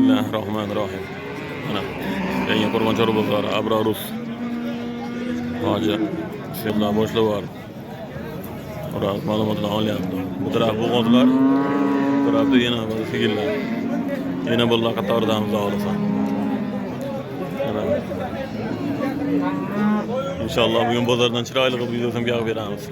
Bismillahirrahmanirrahim. Mana yangi Qo'rg'onchor bozori Abrorus. Hoji ishlar boshlab Biroz ma'lumotlar olyapti. Bu taraf bo'g'ozlar, bu tarafda yana bir sigirlar. Yana bo'llar qatoridamiz xohlasan. Mana. Inshaalloh bugun bozordan chiroyli qilib videosini berib beramiz.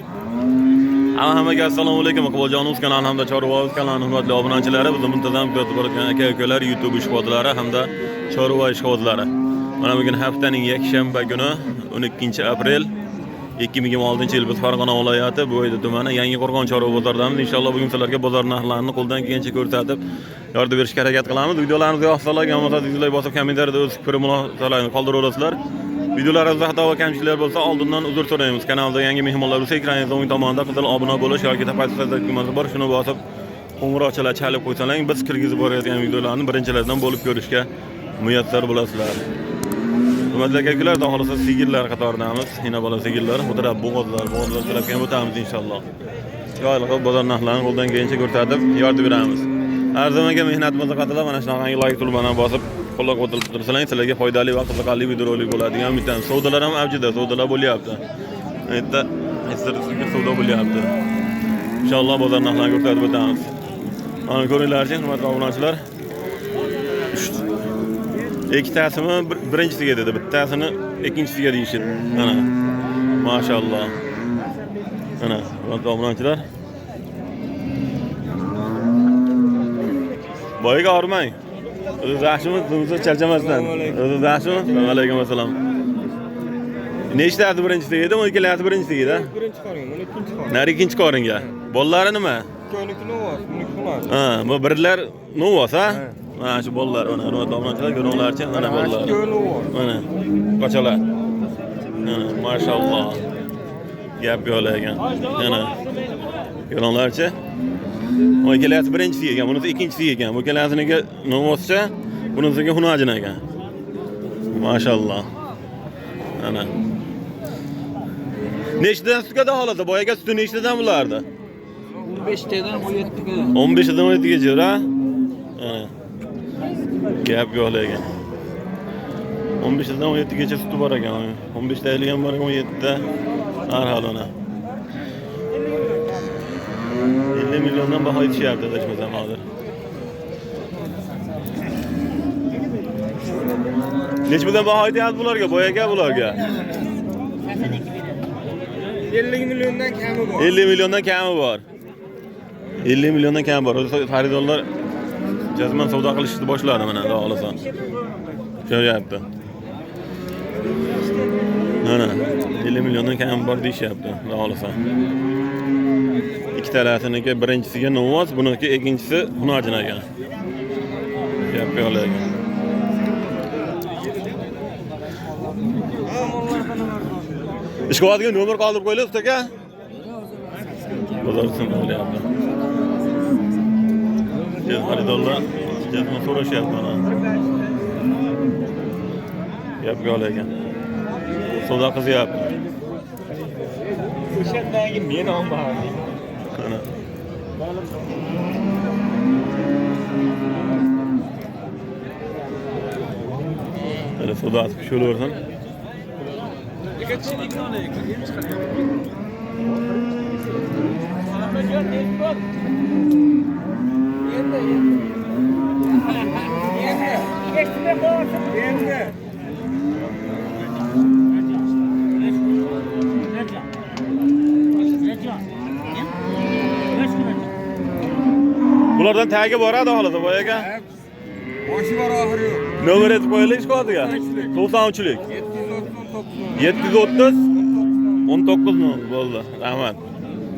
Hammaga assalomu alaykum. Iqboljonimiz kanali hamda Chorvoz kanalining hurmatli obunachilari, bizni muntazam kuzatib borayotgan aka-ukalar, YouTube ishqibozlari hamda Chorvoz ishqibozlari. Mana bugun haftaning yakshanba kuni 12-aprel 2026-yil biz Farg'ona viloyati Bo'yda tumani Yangi Qo'rg'on Chorva bozoridamiz. Inshaalloh bugun sizlarga bozor narxlarini qo'ldan kelgancha ko'rsatib, yordam berishga harakat qilamiz. Videolarimizga yoqsalar, yomonlar bosib kommentariyada o'z fikr mulohazalaringizni qoldirib Videolarimizda xato va kamchiliklar bo'lsa, oldindan uzr so'raymiz. Kanalda yangi mehmonlar bo'lsa, ekraningizda o'ng tomonda qizil obuna bo'lish yoki tepasida tugmasi bor, shuni bosib qo'ng'iroqchalar chalib qo'ysangiz, biz kirgizib borayotgan videolarni birinchilardan bo'lib ko'rishga muyassar bo'lasizlar. Hurmatli aka-ukalar, xohlasa sigirlar qatoridamiz. Yana bola sigirlar, bu taraf bo'g'ozlar kelib ham o'tamiz inshaalloh. Chiroyli qilib bozor narxlarini qo'ldan kelgancha ko'rsatib, yordam beramiz. Arzamaga mehnatimizni qadrlab, mana shunaqangi like tugmani bosib qo'llab o'tirib tursangiz, sizlarga foydali va qiziqarli videorolik bo'ladigan bitta savdolar ham avjida, savdolar bo'lyapti. Endi sizlarga savdo bo'lyapti. Inshaalloh bozor narxlarini ko'rsatib o'tamiz. Mana ko'ringlarchi, hurmatli obunachilar. Ikkitasini birinchisiga dedi, bittasini ikkinchisiga deyishdi. Mana. Maşallah. Mana, hurmatli obunachilar. Boyga ormang. O'zi yaxshimi? Sizni charchamasdan. O'zi yaxshimi? Assalomu alaykum assalom. Nechtasi birinchisi edi? 12lasi birinchisi edi. Birinchi qoring, buni ikkinchi qoring. Nari ikkinchi qoringa. Bollari nima? Ikkovniki novos, buniki xunor. Ha, bu birlar novos, ha? Mana shu bollar, mana hurmatli obunachilar, ko'ringlarchi, mana bollar. Mana qochalar. Mana maşallah. Gap yo'q ekan. Mana ko'ringlarchi. O ikkalasi birinchisi ekan, bunisi ikkinchisi ekan. Bu ikkalasiniga novoscha, bunisiga xunajin ekan. Maşallah. Ana. Nechtadan sutga holata? Boyaga suti nechtadan bo'lardi? 15 tadan 17 ga. 15 dan 17 gacha, ha? Ana. Gap yo'q ekan. 15 dan 17 gacha suti bor ekan. 15 taylik ham bor, 17 da har hol ona. 50 milyondan baho yetishyapti adashmasam hozir. Nechtadan baho yetyapti bularga, boyaga bularga? 50 milyondan kami bor. 50 milyondan kami bor. 50 milyondan kami bor. Xaridorlar jazman savdo qilishni boshladi mana, xudo xolasa. Ko'ryapti. Mana 50 milyondan kami bor deyishyapti, xudo xolasa. Ikkitalasiniga birinchisiga novos, buniki ikkinchisi xunajin ekan. Gap yo'q ekan. Ishqibozga nomer qoldirib qo'ylar ustaga. Bozordan bo'lyapti. Xaridorlar jazman so'rashyapti mana. Gap yo'q ekan. Savdo qilyapti. O'shandagi men olmadim. Ana. Ana savdo atib sho'laversin. Bulardan tagi boradi holida boyaga. Boshi bor oxiri yo'q. Nomer etib qo'yaylik ishqodiga. 93lik. 730 19 bo'ldi. Rahmat.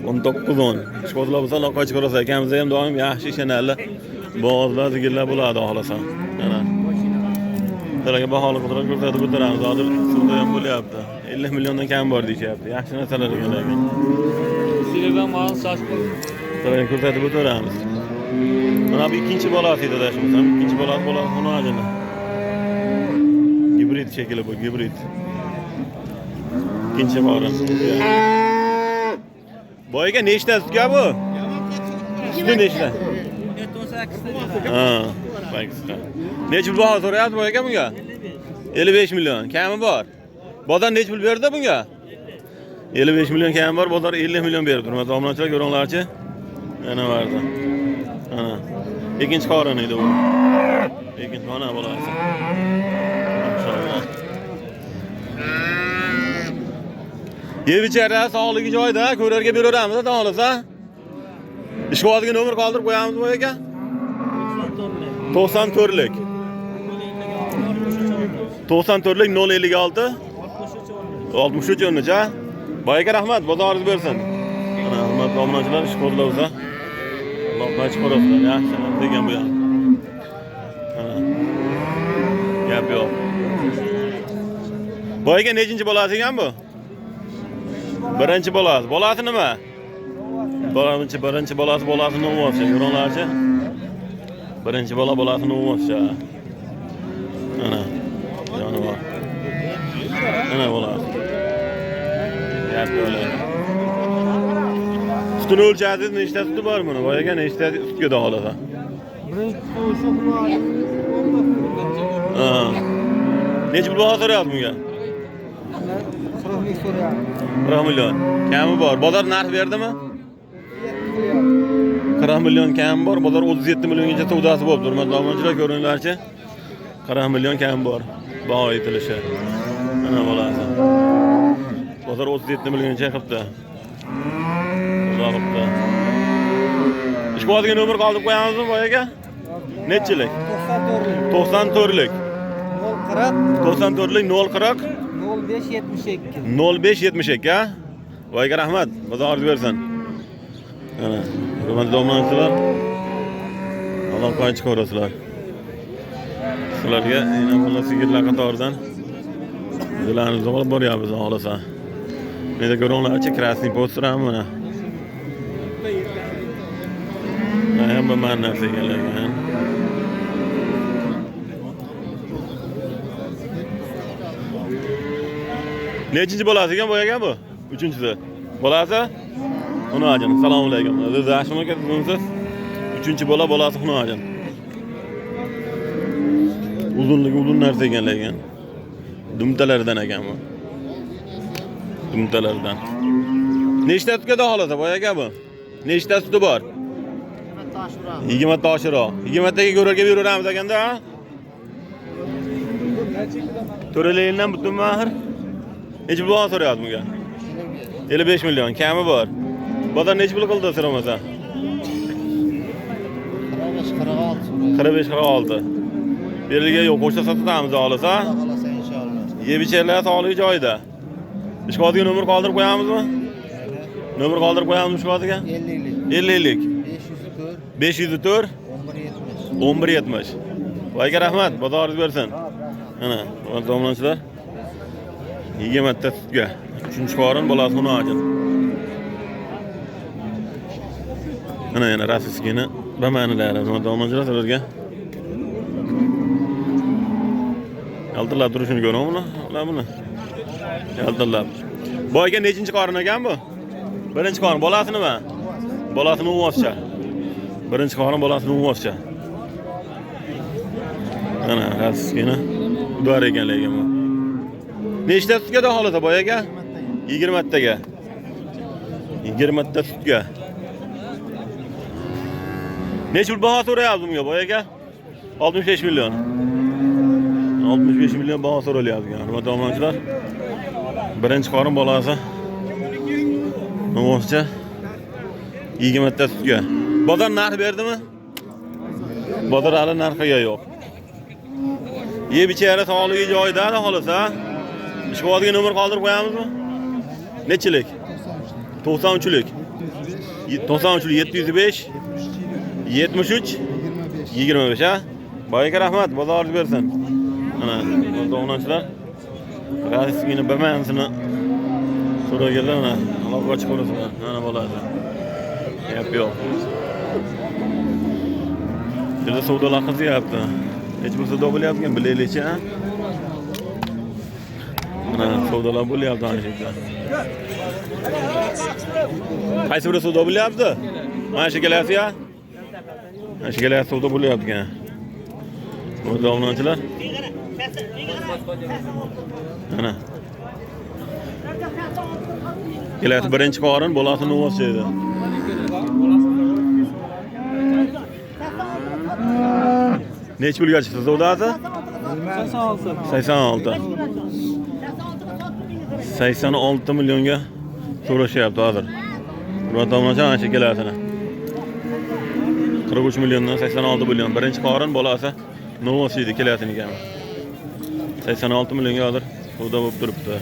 19 ishqodilar bo'lsa loqoch ko'rasa akamiz ham doim yaxshi ishonarli. Bo'g'ozlar sigirlar bo'ladi xohlasan. Mana. Sizlarga baholi qilib ko'rsatib o'tiramiz. Hozir suvda ham bo'lyapti. 50 milliondan kam bor deyapti. Yaxshi narsalar ekan. Sizlardan ma'lum sochib sizlarga ko'rsatib o'tiramiz. Mana bu ikkinchi bolasi edi adashmasam. İkinci bolasi xunajin. Gibrid shekli bu, gibrid. İkinci borim. Boyaga nechta sutga bu? Suti nechta? 18 ta. Ha. Necha pul baho so'rayapti bu aka bunga? 55 million. Kami bor. Bozor necha pul berdi bunga? 55 million kami bor, bozor 50 million berdi. Hurmatli obunachilar, ko'ringlarchi. Ana vardi. Ana. Ikkinchi qorin edi bu. Ikkinchi mana bo'ladi. Maşallah. Yevichara sog'ligi joyida, ko'rarga beraveramiz, xudo xolasa. Ishqozga nomer qoldirib qo'yamiz bu aka. 94lik. 94lik 056 63 o'rnicha. Boyga rahmat, bozoringiz bersin. Mana hurmatli obunachilar, ishqozlar o'za. Alloh barcha qo'rqsin, yaxshi degan bu ham. Gap yo'q. Boyga nechinchi bolasi ekan bu? Birinchi bolasi. Bolasi nima? Birinchi bolasi bolasini o'ymoqchi, ko'ringlarchi. Birinchi bolasini o'ymoqchi. Ana. Jonivor. Ana bolasi. Gap yo'q. Sutini o'lchadingiz, nechta suti bor buni? Boyaga nechta sutga dog'lasa? Birinchi so'qmoq. Necha pul baho so'rayapti bunga? 40 ming so'rayapti. 40 million. Kami bor. Bozor narx berdimi? 40 million kami bor. Bozor 37 milliongacha savdosi bo'lib turibdi. Hurmatli obunachilar, ko'ringlarchi. 40 million kami bor. Baho aytilishi. Mana bolasi. Bozor 37 milliongacha qilibdi. Xudo qilibdi. Ishqozga nomer qoldirib qo'yamizmi boyaga? Nechilik? 94lik. 94lik. 040 94lik 040 0572. 0572 ha? Boyga rahmat. Bozoringiz bersin. Mana, hurmatli obunachilar. Alloh qaychi ko'rasizlar. Sizlarga yana bunday sigirlar qatoridan bizlarni olib boryapmiz, xohlasa. Menda ko'ringlarchi, krasniy poster ham mana. Mana bu mana narsa ekanlar. Nechinchi bolasi ekan bu ekan bu? Uchinchisi. Bolasi? Xunoajin. Assalomu alaykum. Siz yaxshimi siz? Uchinchi bolasi Xunoajin. Uzun narsa ekan. Dumtalardan ekan bu. Dumtalardan. Nechta sutga dog'lasa bu aka bu? Nechta suti bor? 20 ta oshiroq. 20 taga ko'rarga beraveramiz ekanda, ha? To'ralayindan butun mahir. Necha pul baho so'rayapti bunga? 55 million. Kami bor. Bozor necha pul qildi so'ramasa? 45-46. Berilgan yo'q, qo'shta sotamiz xohlasa. Xohlasa inshaalloh. Yebichalar sog'ligi joyida. Ishqozga nomer qoldirib qo'yamizmi? Nomer qoldirib qo'yamizmi ishqozga? 50lik. 504 1170. Voyga rahmat, bozoringiz bersin. Mana, obunachilar. 20 ta sutga. 3-qorin bolasi Xunoajin. Mana yana rasiskini bamanilar, obunachilar sizlarga. Yaltillab turishini ko'ringmi? Ular buni. Yaltillab. Boyga nechinchi qorin ekan bu? Birinchi qorin. Bolasi nima? Bolasini o'ymoqchi. Birinchi qorin bolasini o'ymoqchi. Mana rasiskini udar ekanligi bu. Nechta sutga dog'lasa boyaga? 20 taga. 20 ta sutga. Necha pul baho so'rayapti bunga boyaga? 65 million. 65 million baho so'ralyapti. Hurmatli obunachilar. Birinchi qorin bolasi. No'moqcha. 20 ta sutga. Bozor narx berdimi? Bozor hali narxiga yo'q. Yebichara sog'ligi joyida, xohlasa. Ishqozga nomer qoldirib qo'yamizmi? Nechilik? 93lik. 93lik 705 73 25 ha? Boyga rahmat, bozoringiz bersin. Mana, obunachilar. Rasiskini bamansini so'raganlar mana, Allohga ochib qo'ysin. Mana bo'ladi. Gap yo'q. Sizlar savdolar qilyapti. Hech bir savdo bo'lyapti, bilaylikchi, ha? Mana savdolar bo'lyapti ana shu yerda. Qaysi bir savdo bo'lyapti? Mana shu kelayapti-ya? Mana shu kelayapti savdo bo'lyapti ekan. Burada obunachilar. Ana. Kelasi birinchi qorin bolasi novos edi. Necha pulga chiqdi savdosi? 86. 86 millionga so'rashyapti hozir. Biroq tomosha ana shu kelasini. 43 milliondan 86 million. Birinchi qorin bolasi novos edi kelasiniga. 86 millionga hozir savdo bo'lib turibdi.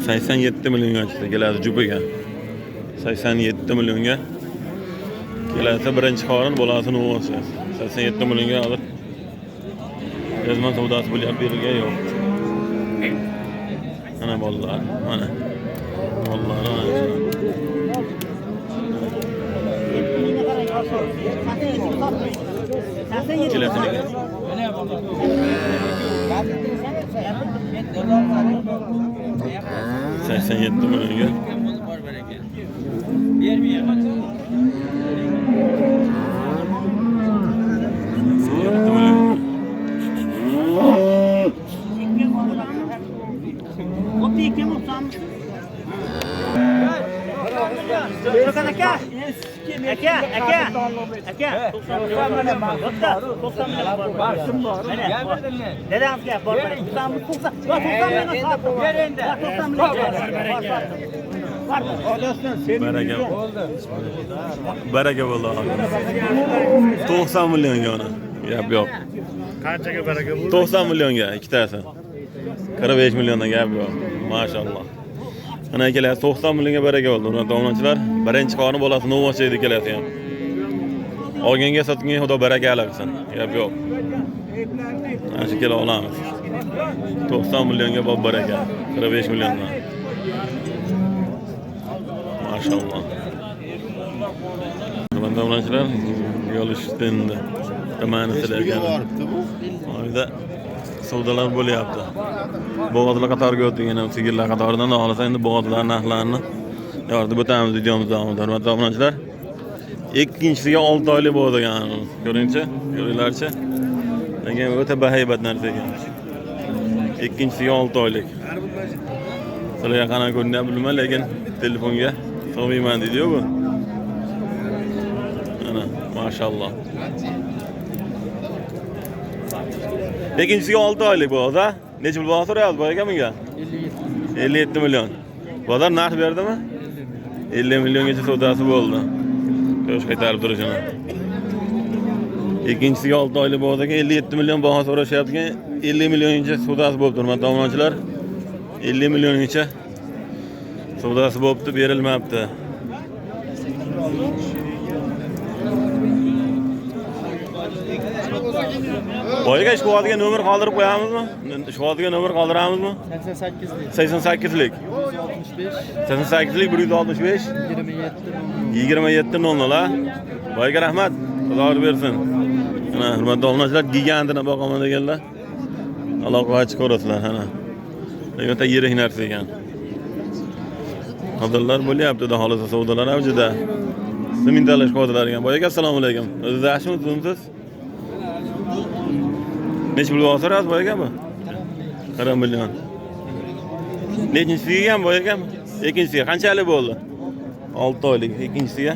Seksen 87 milyonga chiqdi keladi jupiga. 87 milyonga. Kelasi birinchi qorin bolasi novos. 87 milyonga hozir. Yazma savdosi bo'lib berilgan yo'q. Ana bolalar, mana. Bolalar mana. Kelasiniga. 87 milyonga. Baraka bo'ldi. 90 millionga ona. Gap yo'q. Qanchaga baraka bo'ldi? 90 millionga ikkitasi. 45 milliondan gap yo'q. Maşallah. Ana kelasi 90 millionga baraka bo'ldi. Uni tomlonchilar birinchi qoni bolasi novos edi kelasi ham. Olganga sotganga xudo barakali qilsin. Gap yo'q. Ana shu kela olamiz. 90 millionga bob baraka. 45 milliondan. Maşallah. Bunda ulanchilar yolishdi. Tamani silargan. Oyda savdolar bo'lyapti. Bo'g'ozlar qatoriga o'tdik, yana sigirlar qatoridan olsa endi bo'g'ozlar narxlarini yoritib o'tamiz videomiz davomida. Hurmatli obunachilar, ikkinchisiga 6 oylik bo'lgan. Ko'ringchi, ko'ringlarchi. Lekin o'ta bahaybat narsa ekan. Ikkinchisiga 6 oylik. Sizlarga qanaqa ko'rinyapti bilmayman, lekin telefonga solmayman deydi-ku bu. Ana, maşallah. İkincisi 6 aylık bu o da. Neçe pul bana soruyoruz bu ekeminga? 57 milyon. Bu kadar narx verdi mi? 50 milyon geçe savdosi bo'ldi. Ko'z qaytarib turishini. İkincisiga 6 aylık bu o da 57 milyon bana so'rashyapti. 50 milyon geçe savdosi bo'ldi. Hurmatli obunachilar, 50 milyon geçe savdosi bo'ldi, berilmabdi. Boyaga shu vodiga nomer qoldirib qo'yamizmi? Shu vodiga nomer qoldiramizmi? 88lik. 88lik 165 27 00. Boyaga rahmat. Xudo bersin. Mana hurmatli obunachilar, gigantini boqaman deganlar. Aloqa chiqarasizlar, ana. Lekin yirik narsa ekan. Xabarlar bo'lyapti, da hozir savdolar avjida. Simintalash qo'ydilar ekan. Boyaga assalomu alaykum. O'zingiz yaxshimi, o'zimsiz? Neçe pul olsanız boyaga mı? 40 milyon. Nechinchisiga ham boyaga mı? İkincisiga qanchalik bo'ldi? 6 oylik. İkincisiga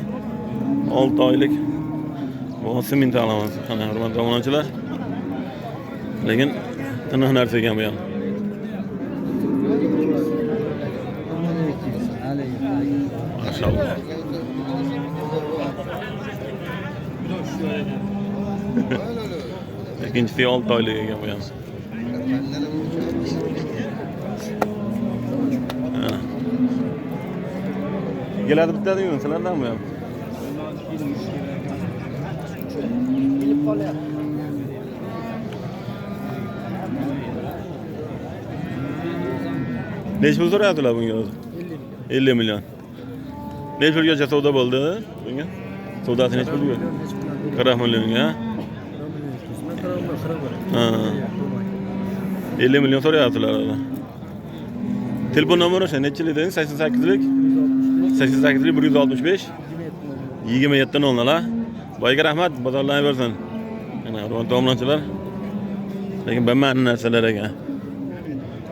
6 oylik. Bu simint olamiz. Ana hurmatli obunachilar. Lekin tiniq narsa ekan bu ham. Maşallah. İkincisi 6 aylık ekan bu ham. Geladi bitta deyman, sizlardan bu ham. Necha pul so'rayaptilar bunga o'zi? 50 milyon. Necha pulgacha savdo bo'ldi bunga? Savdosi necha pulga? 40 millionga. Ha. 50 milyon so'rayaptilar. Telefon nomeri o'sha nechilik deding? 88lik. 88lik 165 27 nollar. Boyga rahmat, bozorlanaversin. Mana hurmatli obunachilar. Lekin bilmagan narsalar ekan.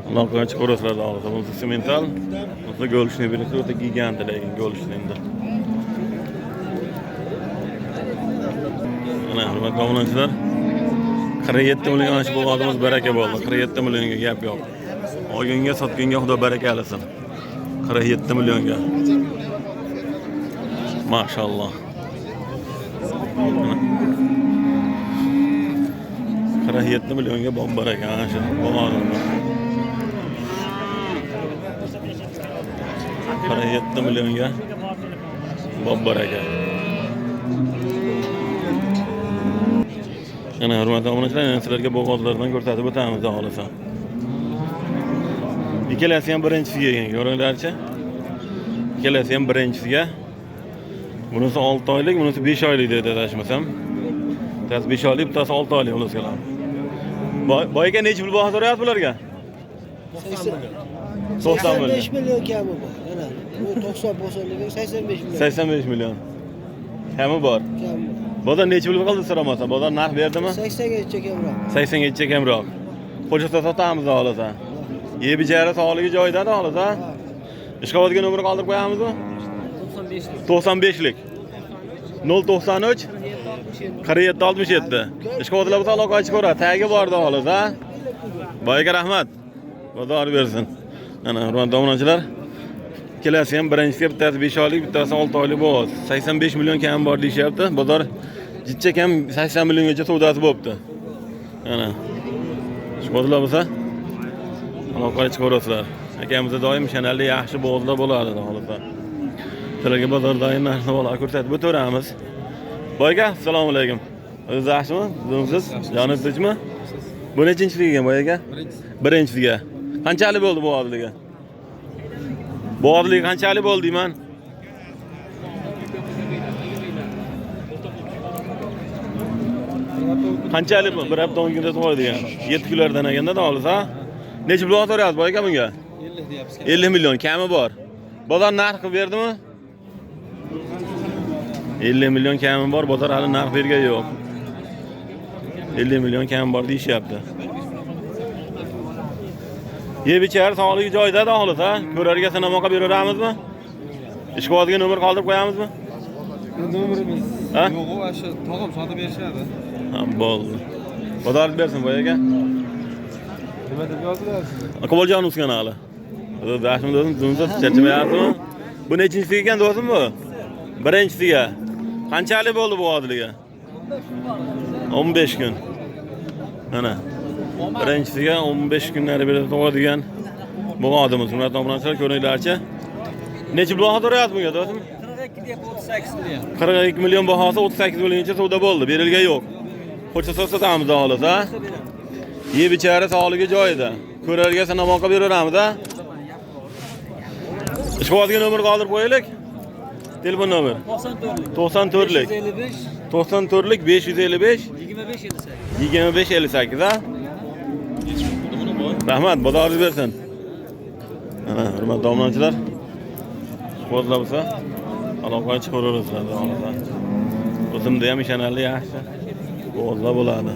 Aloqaga chiqarasizlar hozir. Bu semental. Bu go'lishni birisi o'ta gigant lekin go'lishni endi. Mana hurmatli obunachilar. 47 million ash bo'lganimiz baraka bo'ldi. 47 millionga gap yo'q. Olganga sotganga xudo baraka alasin. 47 millionga. Maşallah. 47 milyonga bomba ekan shu. Bo'ladi. 47 milyonga bomba ekan. Yana hurmatli obunachilar, sizlarga bu g'ozlardan ko'rsatib o'tamiz xohlasa. Ikkalasi ham birinchisiga ekan, ko'ringlarchi. Ikkalasi ham birinchisiga. Bunisi 6 oylik, bunisi 5 oylik dedi adashmasam. Bittasi 5 oylik, bittasi 6 oylik bo'lsa kerak. Boyga necha pul baho so'rayapti bularga? 90 million. 85 milyon kami bor. Mana bu 90 bo'lsa 85 milyon. 85 million. Kami bor. Kami. Bozor necha pul qildi so'ramasa? Bozor narx berdimi? 80 gacha kamroq. 80 gacha kamroq. Qo'shsa sotamiz xohlasa. Yeb ijara sog'ligi joyida xohlasa. Ishqobodga nomer qoldirib qo'yamizmi? 95lik. 093 47 67. Ishqobodlar bilan aloqa ochib ko'radi. Tagi borda xohlasa. Boyga rahmat. Bozor bersin. Mana hurmatli obunachilar. Ikkalasi ham birinchisiga bittasi 5 oylik, bittasi 6 oylik bo'ldi. 85 million kam bor deyapti. Bozor jichcha kam 80 milliongacha savdosi bo'libdi. Mana. Ishqobodlar bo'lsa aloqa ochib ko'rasizlar. Akamizda doim chanalda yaxshi bozorlar bo'ladi xohlasa. Sizlarga bozordagi narsalarni ko'rsatib o'tiramiz. Boyga assalomu alaykum. O'zingiz yaxshimi? O'zingiz joningiz tinchmi? Bu nechinchisiga ekan boyga? Birinchisiga. Qanchalik bo'ldi bu odliga? Bu odliga qanchalik bo'ldi deyman? Qanchalik bir hafta 10 kunda to'g'ri degan. 7 kunlardan aganda olsa, necha pul so'rayapsiz boyga bunga? 50 deyapsiz. 50 milyon kami bor. Bozor narx qilib berdimi? 50 milyon kami bor, bozor hali narx bergan yo'q. 50 milyon kami bor deyishyapti. Yeb ichar sog'ligi joyida xohlasa, ko'rarga sanamoqqa beraveramizmi? Ishqobodga nomer qoldirib qo'yamizmi? Nomerimiz Ha? yo'q, o'sha tog'am sotib berishadi. Ha, bo'ldi. Bozor bersin boyaga. Nima deb yozyapsiz? Akaboljonov kanali. Yaxshimi do'stim, siz charchamayapsizmi? Bu nechinchisiga ekan do'stim bu? Birinchisiga. Qanchalik bo'ldi bu odliga? 15 kun. Mana. Birinchisiga 15 kunlari berib tug'adigan bu odimiz. Hurmatli obunachilar, ko'ringlarchi. Necha baho so'rayapti bunga do'stim? 42 deb 38 million. 42 million bahosi 38 millioncha savdo bo'ldi. Berilgan yo'q. Qo'shsa sotamiz xohlasa. Yeb ichari sog'ligi joyida. Ko'rarga sanamoqqa beraveramiz a? Ishqobodga nomer qoldirib qo'yaylik. Telefon nomer 94lik 94lik 555 25 58 a? Rahmat, bozoringiz bersin. Mana hurmatli obunachilar. Ishqobodlar bo'lsa aloqa chiqaraverasizlar. O'zimda ham ishonarli yaxshi. Bozor bo'ladi.